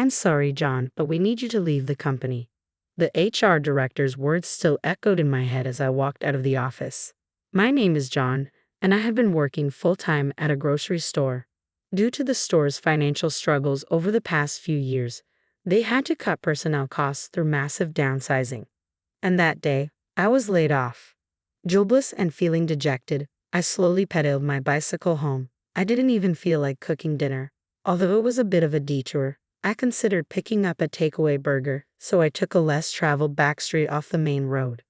I'm sorry, John, but we need you to leave the company. The HR director's words still echoed in my head as I walked out of the office. My name is John, and I have been working full-time at a grocery store. Due to the store's financial struggles over the past few years, they had to cut personnel costs through massive downsizing. And that day, I was laid off. Jobless and feeling dejected, I slowly pedaled my bicycle home. I didn't even feel like cooking dinner. Although it was a bit of a detour, I considered picking up a takeaway burger, so I took a less traveled back street off the main road.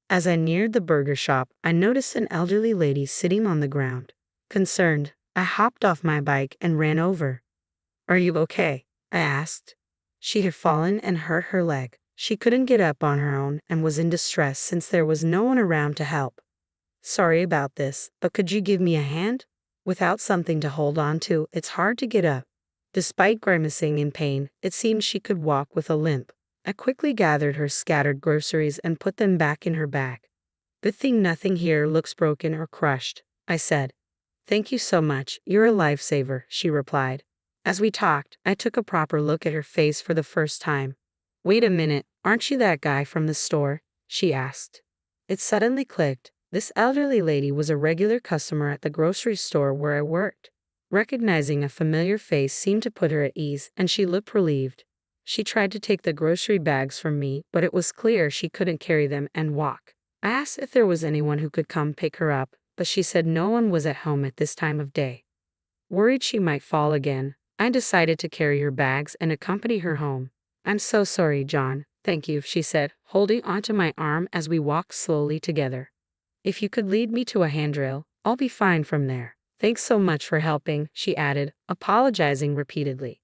As I neared the burger shop, I noticed an elderly lady sitting on the ground. Concerned, I hopped off my bike and ran over. "Are you okay?" I asked. She had fallen and hurt her leg. She couldn't get up on her own and was in distress since there was no one around to help. "Sorry about this, but could you give me a hand? Without something to hold on to, it's hard to get up." Despite grimacing in pain, it seemed she could walk with a limp. I quickly gathered her scattered groceries and put them back in her bag. "Good thing nothing here looks broken or crushed," I said. "Thank you so much, you're a lifesaver," she replied. As we talked, I took a proper look at her face for the first time. "Wait a minute, aren't you that guy from the store?" she asked. It suddenly clicked. This elderly lady was a regular customer at the grocery store where I worked. Recognizing a familiar face seemed to put her at ease, and she looked relieved. She tried to take the grocery bags from me, but it was clear she couldn't carry them and walk. I asked if there was anyone who could come pick her up, but she said no one was at home at this time of day. Worried she might fall again, I decided to carry her bags and accompany her home. "I'm so sorry, John. Thank you," she said, holding onto my arm as we walked slowly together. "If you could lead me to a handrail, I'll be fine from there." "Thanks so much for helping," she added, apologizing repeatedly.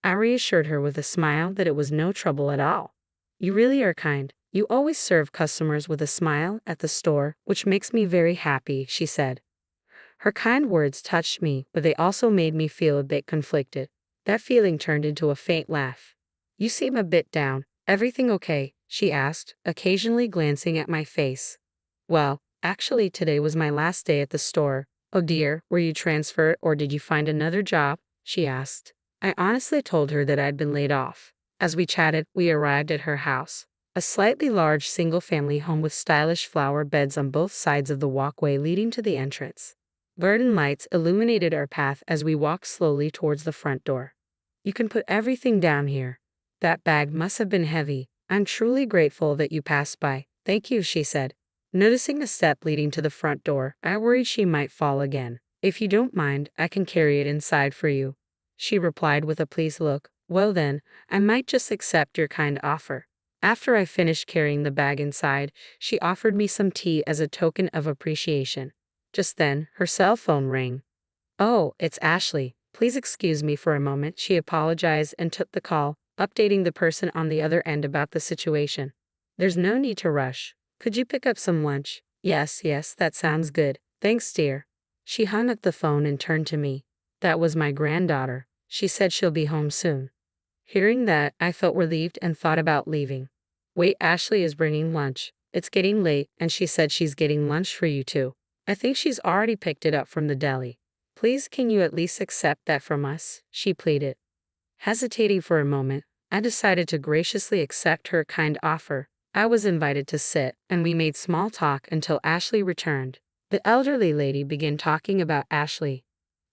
I reassured her with a smile that it was no trouble at all. "You really are kind. You always serve customers with a smile at the store, which makes me very happy," she said. Her kind words touched me, but they also made me feel a bit conflicted. That feeling turned into a faint laugh. "You seem a bit down. Everything okay?" she asked, occasionally glancing at my face. "Well, actually today was my last day at the store." "Oh dear, were you transferred or did you find another job?" she asked. I honestly told her that I'd been laid off. As we chatted, we arrived at her house. A slightly large single-family home with stylish flower beds on both sides of the walkway leading to the entrance. Garden lights illuminated our path as we walked slowly towards the front door. "You can put everything down here. That bag must have been heavy. I'm truly grateful that you passed by." "Thank you," she said. Noticing a step leading to the front door, I worried she might fall again. "If you don't mind, I can carry it inside for you," she replied with a pleased look. "Well then, I might just accept your kind offer." After I finished carrying the bag inside, she offered me some tea as a token of appreciation. Just then, her cell phone rang. "Oh, it's Ashley. Please excuse me for a moment," she apologized and took the call, updating the person on the other end about the situation. "There's no need to rush. Could you pick up some lunch?" Yes, that sounds good. Thanks, dear." She hung up the phone and turned to me. "That was my granddaughter. She said she'll be home soon." Hearing that, I felt relieved and thought about leaving. "Wait, Ashley is bringing lunch. It's getting late, and she said she's getting lunch for you too. I think she's already picked it up from the deli. Please, can you at least accept that from us?" she pleaded. Hesitating for a moment, I decided to graciously accept her kind offer. I was invited to sit, and we made small talk until Ashley returned. The elderly lady began talking about Ashley.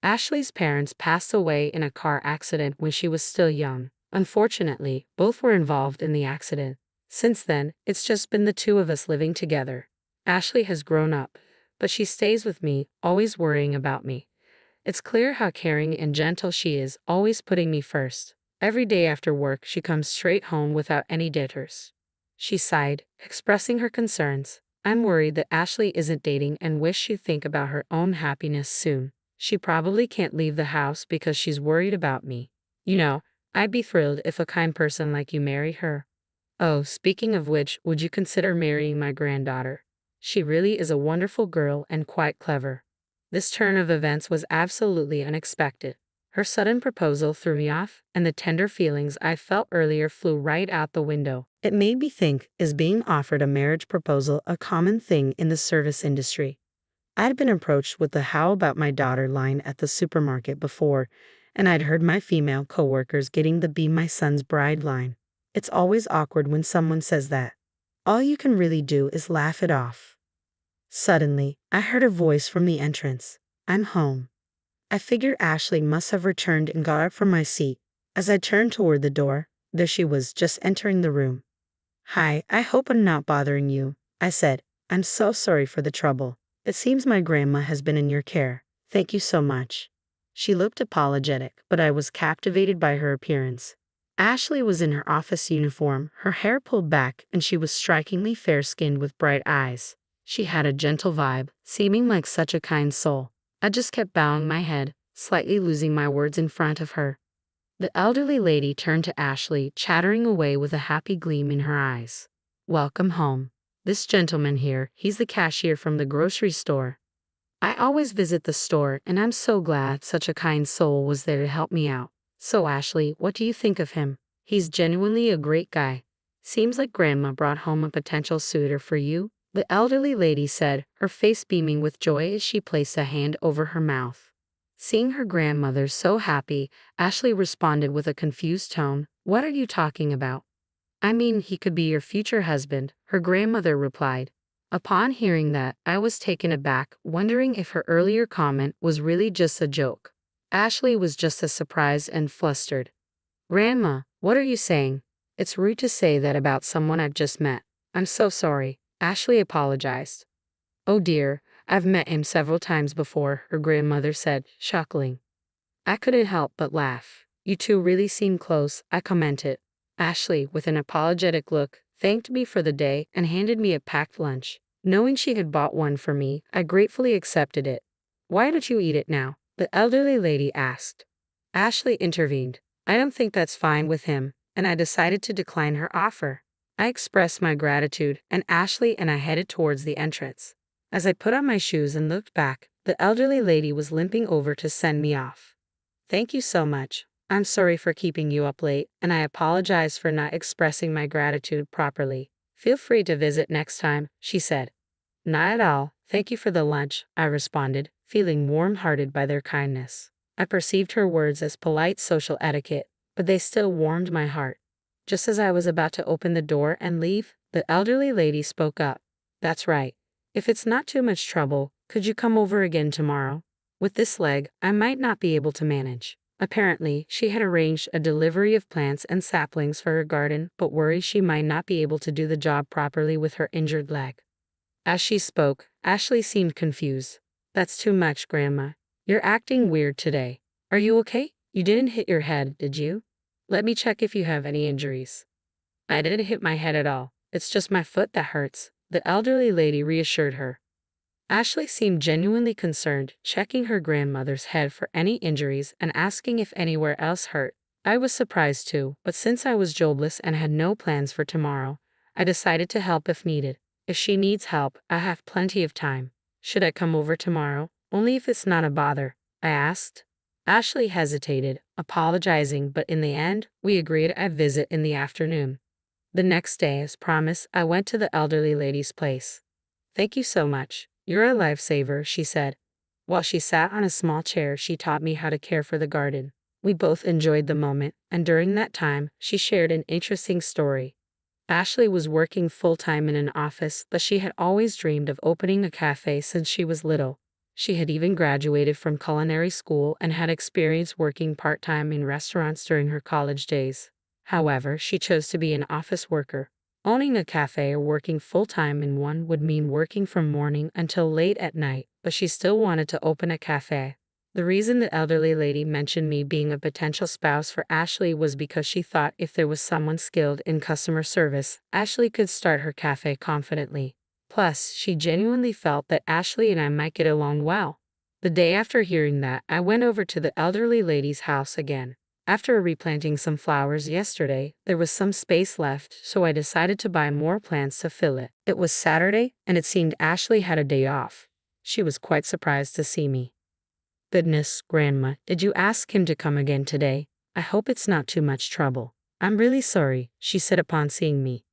Ashley's parents passed away in a car accident when she was still young. Unfortunately, both were involved in the accident. Since then, it's just been the two of us living together. Ashley has grown up, but she stays with me, always worrying about me. It's clear how caring and gentle she is, always putting me first. Every day after work, she comes straight home without any jitters. She sighed, expressing her concerns. "I'm worried that Ashley isn't dating and wish she'd think about her own happiness soon. She probably can't leave the house because she's worried about me. You know, I'd be thrilled if a kind person like you marry her. Oh, speaking of which, would you consider marrying my granddaughter? She really is a wonderful girl and quite clever." This turn of events was absolutely unexpected. Her sudden proposal threw me off, and the tender feelings I felt earlier flew right out the window. It made me think, is being offered a marriage proposal a common thing in the service industry? I'd been approached with the "how about my daughter" line at the supermarket before, and I'd heard my female coworkers getting the "be my son's bride" line. It's always awkward when someone says that. All you can really do is laugh it off. Suddenly, I heard a voice from the entrance. "I'm home." I figured Ashley must have returned and got up from my seat. As I turned toward the door, there she was, just entering the room. "Hi, I hope I'm not bothering you," I said. "I'm so sorry for the trouble. It seems my grandma has been in your care. Thank you so much." She looked apologetic, but I was captivated by her appearance. Ashley was in her office uniform, her hair pulled back, and she was strikingly fair-skinned with bright eyes. She had a gentle vibe, seeming like such a kind soul. I just kept bowing my head, slightly losing my words in front of her. The elderly lady turned to Ashley, chattering away with a happy gleam in her eyes. "Welcome home. This gentleman here, he's the cashier from the grocery store. I always visit the store, and I'm so glad such a kind soul was there to help me out. So Ashley, what do you think of him? He's genuinely a great guy. Seems like Grandma brought home a potential suitor for you," the elderly lady said, her face beaming with joy as she placed a hand over her mouth. Seeing her grandmother so happy, Ashley responded with a confused tone. "What are you talking about?" "I mean, he could be your future husband," her grandmother replied. Upon hearing that, I was taken aback, wondering if her earlier comment was really just a joke. Ashley was just as surprised and flustered. "Grandma, what are you saying? It's rude to say that about someone I've just met. I'm so sorry," Ashley apologized. "Oh dear, I've met him several times before," her grandmother said, chuckling. I couldn't help but laugh. "You two really seem close," I commented. Ashley, with an apologetic look, thanked me for the day and handed me a packed lunch. Knowing she had bought one for me, I gratefully accepted it. "Why don't you eat it now?" the elderly lady asked. Ashley intervened. "I don't think that's fine with him," and I decided to decline her offer. I expressed my gratitude, and Ashley and I headed towards the entrance. As I put on my shoes and looked back, the elderly lady was limping over to send me off. "Thank you so much. I'm sorry for keeping you up late, and I apologize for not expressing my gratitude properly. Feel free to visit next time," she said. "Not at all. Thank you for the lunch," I responded, feeling warm-hearted by their kindness. I perceived her words as polite social etiquette, but they still warmed my heart. Just as I was about to open the door and leave, the elderly lady spoke up. "That's right. If it's not too much trouble, could you come over again tomorrow? With this leg, I might not be able to manage." Apparently, she had arranged a delivery of plants and saplings for her garden, but worried she might not be able to do the job properly with her injured leg. As she spoke, Ashley seemed confused. "That's too much, Grandma. You're acting weird today. Are you okay? You didn't hit your head, did you? Let me check if you have any injuries." "I didn't hit my head at all. It's just my foot that hurts," the elderly lady reassured her. Ashley seemed genuinely concerned, checking her grandmother's head for any injuries and asking if anywhere else hurt. I was surprised too, but since I was jobless and had no plans for tomorrow, I decided to help if needed. If she needs help, I have plenty of time. "Should I come over tomorrow? Only if it's not a bother," I asked. Ashley hesitated, apologizing, but in the end, we agreed I'd visit in the afternoon. The next day, as promised, I went to the elderly lady's place. "Thank you so much. You're a lifesaver," she said. While she sat on a small chair, she taught me how to care for the garden. We both enjoyed the moment, and during that time, she shared an interesting story. Ashley was working full-time in an office, but she had always dreamed of opening a cafe since she was little. She had even graduated from culinary school and had experience working part-time in restaurants during her college days. However, she chose to be an office worker. Owning a cafe or working full-time in one would mean working from morning until late at night, but she still wanted to open a cafe. The reason the elderly lady mentioned me being a potential spouse for Ashley was because she thought if there was someone skilled in customer service, Ashley could start her cafe confidently. Plus, she genuinely felt that Ashley and I might get along well. The day after hearing that, I went over to the elderly lady's house again. After replanting some flowers yesterday, there was some space left, so I decided to buy more plants to fill it. It was Saturday, and it seemed Ashley had a day off. She was quite surprised to see me. "Goodness, Grandma, did you ask him to come again today? I hope it's not too much trouble." "I'm really sorry," she said upon seeing me.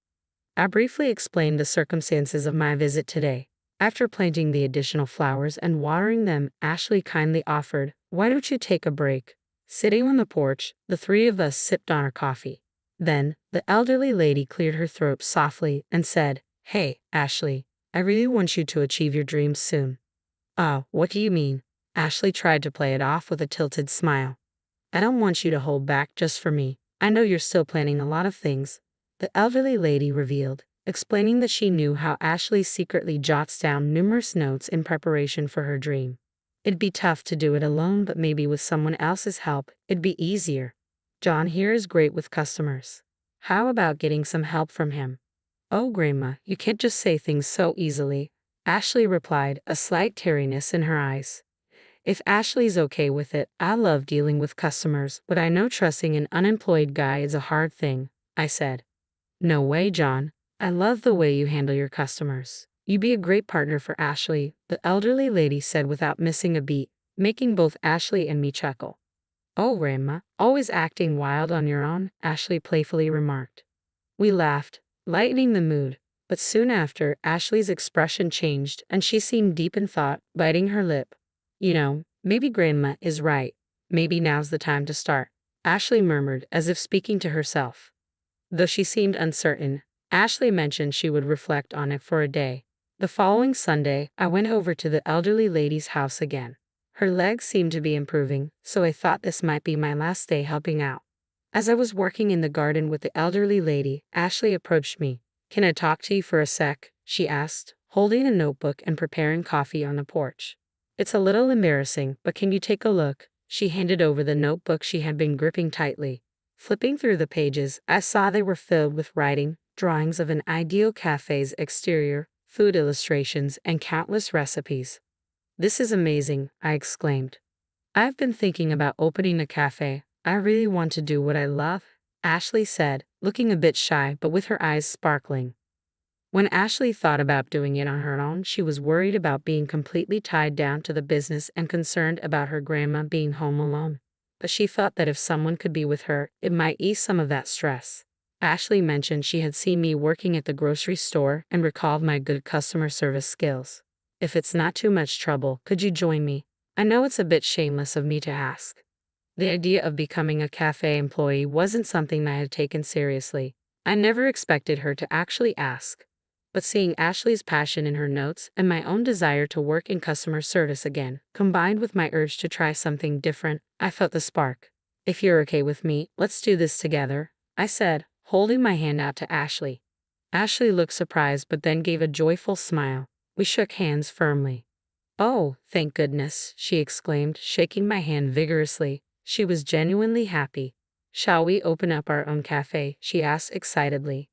I briefly explained the circumstances of my visit today. After planting the additional flowers and watering them, Ashley kindly offered, "Why don't you take a break? Sitting on the porch, the three of us sipped on our coffee. Then, the elderly lady cleared her throat softly and said, "Hey, Ashley, I really want you to achieve your dreams soon." "Oh, what do you mean?" Ashley tried to play it off with a tilted smile. "I don't want you to hold back just for me. I know you're still planning a lot of things," the elderly lady revealed, explaining that she knew how Ashley secretly jots down numerous notes in preparation for her dream. "It'd be tough to do it alone, but maybe with someone else's help, it'd be easier. John here is great with customers. How about getting some help from him?" "Oh, Grandma, you can't just say things so easily," Ashley replied, a slight teariness in her eyes. "If Ashley's okay with it, I love dealing with customers, but I know trusting an unemployed guy is a hard thing," I said. "No way, John. I love the way you handle your customers. You'd be a great partner for Ashley," the elderly lady said without missing a beat, making both Ashley and me chuckle. "Oh, Grandma, always acting wild on your own," Ashley playfully remarked. We laughed, lightening the mood, but soon after, Ashley's expression changed and she seemed deep in thought, biting her lip. "You know, maybe Grandma is right. Maybe now's the time to start," Ashley murmured as if speaking to herself. Though she seemed uncertain, Ashley mentioned she would reflect on it for a day. The following Sunday, I went over to the elderly lady's house again. Her legs seemed to be improving, so I thought this might be my last day helping out. As I was working in the garden with the elderly lady, Ashley approached me. "Can I talk to you for a sec?" she asked, holding a notebook and preparing coffee on the porch. "It's a little embarrassing, but can you take a look?" She handed over the notebook she had been gripping tightly. Flipping through the pages, I saw they were filled with writing, drawings of an ideal cafe's exterior, food illustrations, and countless recipes. "This is amazing," I exclaimed. "I've been thinking about opening a cafe. I really want to do what I love," Ashley said, looking a bit shy but with her eyes sparkling. When Ashley thought about doing it on her own, she was worried about being completely tied down to the business and concerned about her grandma being home alone. But she thought that if someone could be with her, it might ease some of that stress. Ashley mentioned she had seen me working at the grocery store and recalled my good customer service skills. "If it's not too much trouble, could you join me? I know it's a bit shameless of me to ask." The idea of becoming a cafe employee wasn't something I had taken seriously. I never expected her to actually ask. But seeing Ashley's passion in her notes and my own desire to work in customer service again, combined with my urge to try something different, I felt the spark. "If you're okay with me, let's do this together," I said, holding my hand out to Ashley. Ashley looked surprised but then gave a joyful smile. We shook hands firmly. "Oh, thank goodness," she exclaimed, shaking my hand vigorously. She was genuinely happy. "Shall we open up our own cafe?" she asked excitedly.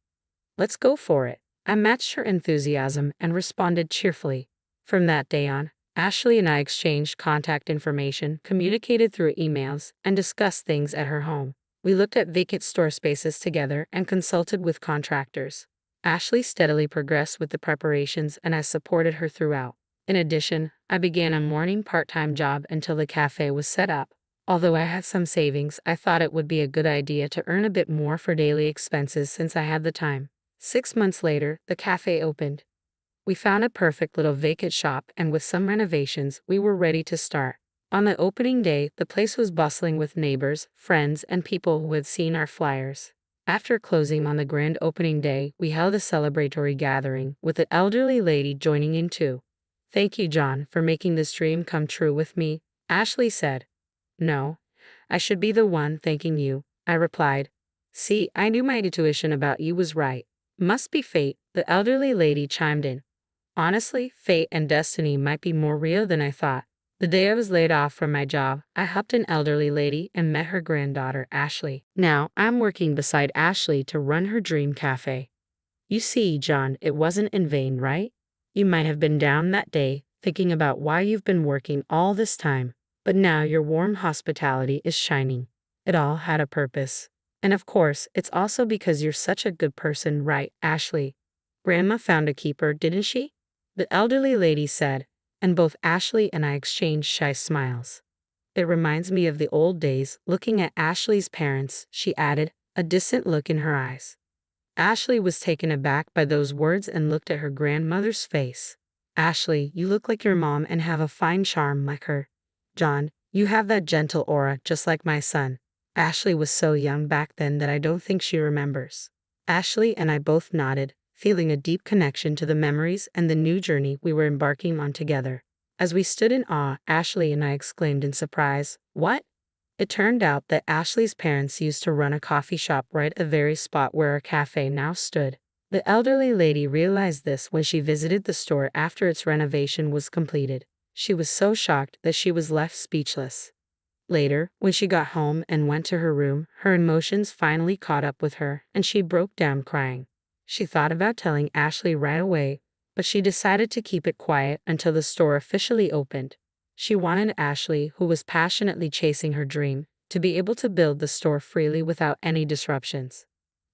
"Let's go for it." I matched her enthusiasm and responded cheerfully. From that day on, Ashley and I exchanged contact information, communicated through emails, and discussed things at her home. We looked at vacant store spaces together and consulted with contractors. Ashley steadily progressed with the preparations and I supported her throughout. In addition, I began a morning part-time job until the cafe was set up. Although I had some savings, I thought it would be a good idea to earn a bit more for daily expenses since I had the time. 6 months later, the cafe opened. We found a perfect little vacant shop and with some renovations, we were ready to start. On the opening day, the place was bustling with neighbors, friends, and people who had seen our flyers. After closing on the grand opening day, we held a celebratory gathering, with the elderly lady joining in too. "Thank you, John, for making this dream come true with me," Ashley said. "No, I should be the one thanking you," I replied. "See, I knew my intuition about you was right." "Must be fate," the elderly lady chimed in. Honestly, fate and destiny might be more real than I thought. The day I was laid off from my job, I helped an elderly lady and met her granddaughter, Ashley. Now, I'm working beside Ashley to run her dream cafe. You see, John, it wasn't in vain, right? You might have been down that day, thinking about why you've been working all this time, but now your warm hospitality is shining. It all had a purpose. And of course, it's also because you're such a good person, right, Ashley? Grandma found a keeper, didn't she? The elderly lady said, and both Ashley and I exchanged shy smiles. It reminds me of the old days, looking at Ashley's parents, she added, a distant look in her eyes. Ashley was taken aback by those words and looked at her grandmother's face. "Ashley, you look like your mom and have a fine charm like her. John, You have that gentle aura, just like my son. Ashley was so young back then that I don't think she remembers. Ashley and I both nodded, feeling a deep connection to the memories and the new journey we were embarking on together. As we stood in awe, Ashley and I exclaimed in surprise, "What?" It turned out that Ashley's parents used to run a coffee shop right at the very spot where our cafe now stood. The elderly lady realized this when she visited the store after its renovation was completed. She was so shocked that she was left speechless. Later, when she got home and went to her room, her emotions finally caught up with her, and she broke down crying. She thought about telling Ashley right away, but she decided to keep it quiet until the store officially opened. She wanted Ashley, who was passionately chasing her dream, to be able to build the store freely without any disruptions.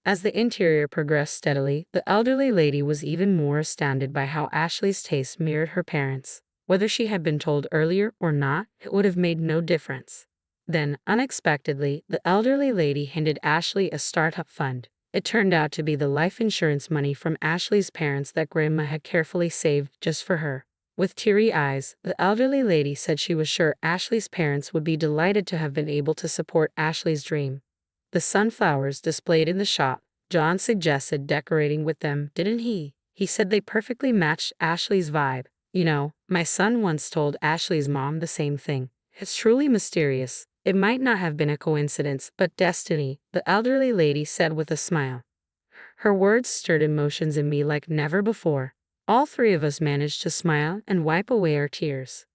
As the interior progressed steadily, the elderly lady was even more astounded by how Ashley's taste mirrored her parents'. Whether she had been told earlier or not, it would have made no difference. Then, unexpectedly, the elderly lady handed Ashley a startup fund. It turned out to be the life insurance money from Ashley's parents that Grandma had carefully saved just for her. With teary eyes, the elderly lady said she was sure Ashley's parents would be delighted to have been able to support Ashley's dream. The sunflowers displayed in the shop, John suggested decorating with them, didn't he? He said they perfectly matched Ashley's vibe. You know, my son once told Ashley's mom the same thing. It's truly mysterious. It might not have been a coincidence, but destiny, the elderly lady said with a smile. Her words stirred emotions in me like never before. All three of us managed to smile and wipe away our tears.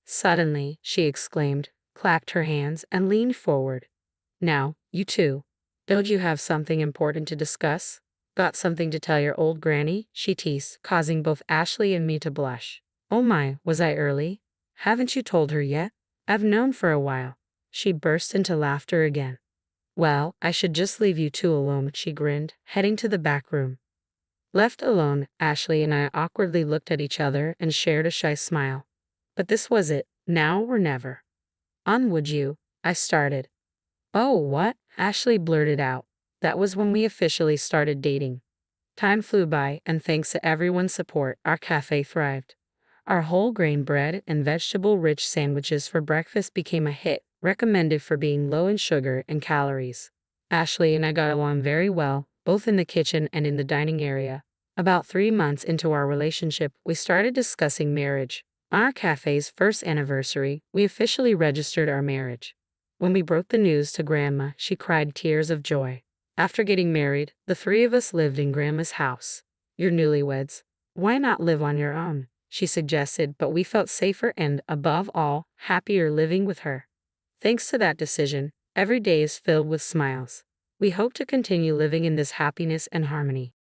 Suddenly, she exclaimed, clapped her hands, and leaned forward. Now, you two. Don't you have something important to discuss? Got something to tell your old granny? She teased, causing both Ashley and me to blush. Oh my, was I early? Haven't you told her yet? I've known for a while. She burst into laughter again. Well, I should just leave you two alone, she grinned, heading to the back room. Left alone, Ashley and I awkwardly looked at each other and shared a shy smile. But this was it, now or never. On would you? I started. Oh, what? Ashley blurted out. That was when we officially started dating. Time flew by, and thanks to everyone's support, our cafe thrived. Our whole grain bread and vegetable-rich sandwiches for breakfast became a hit, recommended for being low in sugar and calories. Ashley and I got along very well, both in the kitchen and in the dining area. About 3 months into our relationship, we started discussing marriage. On our cafe's first anniversary, we officially registered our marriage. When we broke the news to Grandma, she cried tears of joy. After getting married, the three of us lived in Grandma's house. You're newlyweds. Why not live on your own? She suggested, but we felt safer and, above all, happier living with her. Thanks to that decision, every day is filled with smiles. We hope to continue living in this happiness and harmony.